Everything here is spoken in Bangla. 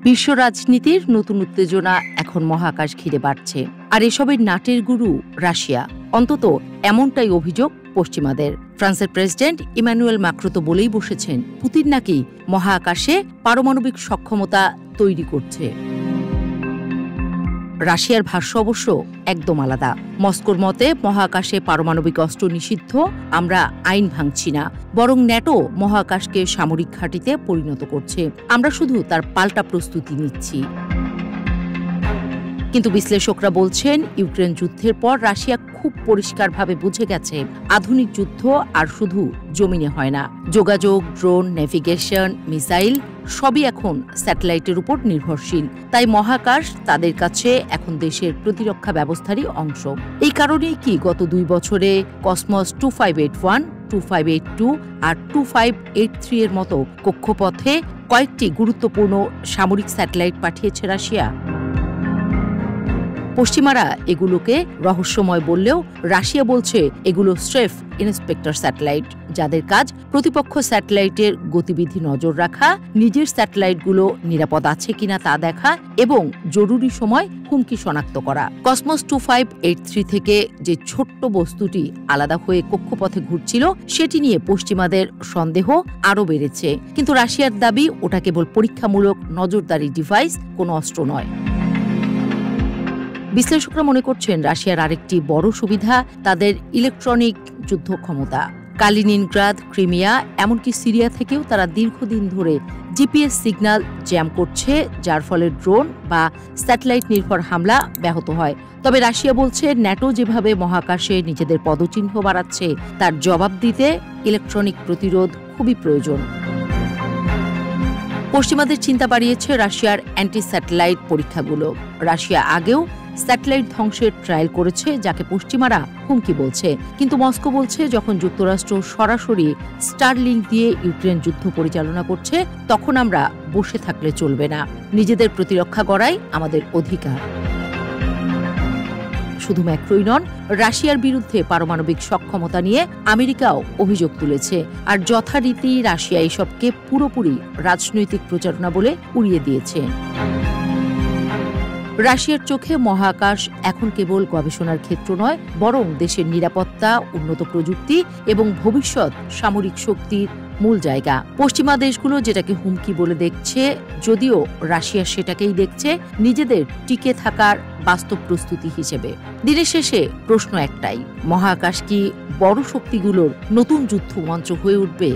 বিশ্ব রাজনীতির নতুন উত্তেজনা এখন মহাকাশ ঘিরে বাড়ছে, আর এসবের নাটের গুরু রাশিয়া। অন্তত এমনটাই অভিযোগ পশ্চিমাদের। ফ্রান্সের প্রেসিডেন্ট ইমানুয়েল ম্যাক্রো তো বলেই বসেছেন, পুতিন নাকি মহাকাশে পারমাণবিক সক্ষমতা তৈরি করছে। রাশিয়ার ভাষ্য অবশ্য একদম আলাদা। মস্কোর মতে মহাকাশে পারমাণবিক অস্ত্র নিষিদ্ধ, আমরা আইন ভাঙছি না, বরং ন্যাটো মহাকাশকে সামরিক ঘাঁটিতে পরিণত করছে, আমরা শুধু তার পাল্টা প্রস্তুতি নিচ্ছি। কিন্তু বিশ্লেষকরা বলছেন, ইউক্রেন যুদ্ধের পর রাশিয়া খুব পরিষ্কারভাবে বুঝে গেছে, আধুনিক যুদ্ধ আর শুধু জমিনে হয় না। যোগাযোগ, ড্রোন, নেভিগেশন, মিসাইল সবই এখন স্যাটেলাইটের উপর নির্ভরশীল। তাই মহাকাশ তাদের কাছে এখন দেশের প্রতিরক্ষা ব্যবস্থারই অংশ। এই কারণেই কি গত 2 বছরে কসমস 2581, 2582 আর 2583 এর মতো কক্ষপথে কয়েকটি গুরুত্বপূর্ণ সামরিক স্যাটেলাইট পাঠিয়েছে রাশিয়া। পশ্চিমারা এগুলোকে রহস্যময় বললেও রাশিয়া বলছে এগুলো স্রেফ ইন্সপেক্টর স্যাটেলাইট, যাদের কাজ প্রতিপক্ষ স্যাটেলাইটের গতিবিধি নজর রাখা, নিজের স্যাটেলাইটগুলো নিরাপদ আছে কিনা তা দেখা এবং জরুরি সময় হুমকি শনাক্ত করা। কসমস 2583 থেকে যে ছোট্ট বস্তুটি আলাদা হয়ে কক্ষপথে ঘুরছিল, সেটি নিয়ে পশ্চিমাদের সন্দেহ আরও বেড়েছে। কিন্তু রাশিয়ার দাবি ওটা কেবল পরীক্ষামূলক নজরদারি ডিভাইস, কোনো অস্ত্র নয়। বিশ্লেষকরা মনে করছেন, রাশিয়ার আরেকটি বড় সুবিধা তাদের ইলেকট্রনিক যুদ্ধ ক্ষমতা। কালিনিনগ্রাদ, ক্রিমিয়া, এমনকি সিরিয়া থেকেও তারা দীর্ঘদিন ধরে জিপিএস সিগন্যাল জ্যাম করছে, যার ফলে ড্রোন বা স্যাটেলাইট নির্ভর হামলা ব্যাহত হয়। তবে রাশিয়া বলছে, ন্যাটো যেভাবে মহাকাশে নিজেদের পদচিহ্ন বাড়াচ্ছে, তার জবাব দিতে ইলেকট্রনিক প্রতিরোধ খুবই প্রয়োজন। পশ্চিমাদের চিন্তা বাড়িয়েছে রাশিয়ার অ্যান্টি স্যাটেলাইট পরীক্ষাগুলো। রাশিয়া আগেও স্যাটেলাইট ধ্বংসের ট্রায়াল করেছে, যাকে পশ্চিমারা হুমকি বলছে। কিন্তু মস্কো বলছে, যখন যুক্তরাষ্ট্র সরাসরি স্টারলিংক দিয়ে ইউক্রেন যুদ্ধ পরিচালনা করছে, তখন আমরা বসে থাকলে চলবে না। নিজেদের প্রতিরক্ষা করাই আমাদের অধিকার। শুধু ম্যাক্রোই নন, রাশিয়ার বিরুদ্ধে পারমাণবিক সক্ষমতা নিয়ে আমেরিকাও অভিযোগ তুলেছে। আর যথারীতি রাশিয়া এসবকে পুরোপুরি রাজনৈতিক প্রচারণা বলে উড়িয়ে দিয়েছে। রাশিয়ার চোখে মহাকাশ এখন কেবল গবেষণার ক্ষেত্র নয়, বরং দেশের নিরাপত্তা, উন্নত প্রযুক্তি এবং ভবিষ্যৎ সামরিক শক্তির মূল জায়গা। পশ্চিমা দেশগুলো যেটাকে হুমকি বলে দেখছে, যদিও রাশিয়া সেটাকেই দেখছে নিজেদের টিকে থাকার বাস্তব প্রস্তুতি হিসেবে। দিনের শেষে প্রশ্ন একটাই, মহাকাশ কি বড় শক্তিগুলোর নতুন যুদ্ধ মঞ্চ হয়ে উঠবে?